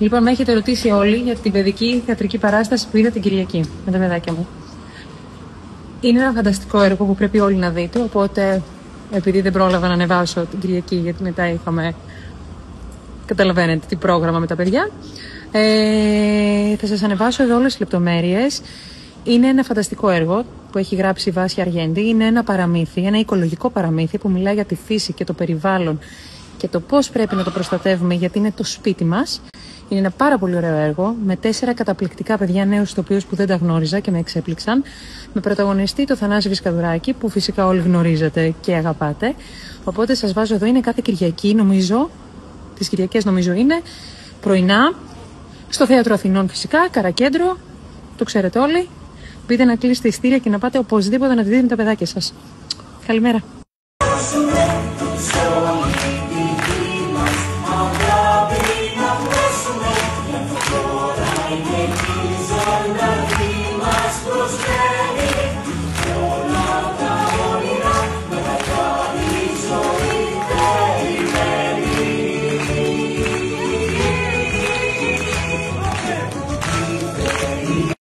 Λοιπόν, με έχετε ρωτήσει όλοι για την παιδική θεατρική παράσταση που είδα την Κυριακή με τα παιδάκια μου. Είναι ένα φανταστικό έργο που πρέπει όλοι να δείτε, οπότε επειδή δεν πρόλαβα να ανεβάσω την Κυριακή, γιατί μετά είχαμε, καταλαβαίνετε, τι πρόγραμμα με τα παιδιά, θα σας ανεβάσω εδώ όλες τις λεπτομέρειες. Είναι ένα φανταστικό έργο που έχει γράψει η Βάσια Αργέντη. Είναι ένα παραμύθι, ένα οικολογικό παραμύθι που μιλάει για τη φύση και το περιβάλλον και το πώς πρέπει να το προστατεύουμε, γιατί είναι το σπίτι μας. Είναι ένα πάρα πολύ ωραίο έργο με 4 καταπληκτικά παιδιά νέους ηθοποιούς που δεν τα γνώριζα και με εξέπληξαν. Με πρωταγωνιστή το Θανάση Βυσκαδουράκη, που φυσικά όλοι γνωρίζετε και αγαπάτε. Οπότε σας βάζω εδώ, είναι κάθε Κυριακή, νομίζω. Τις Κυριακές νομίζω είναι πρωινά. Στο Θέατρο Αθηνών φυσικά, Καρακέντρο. Το ξέρετε όλοι. Μπείτε να κλείσετε ειστήρια και να πάτε οπωσδήποτε να τη δείτε με τα παιδάκια σας. Καλημέρα.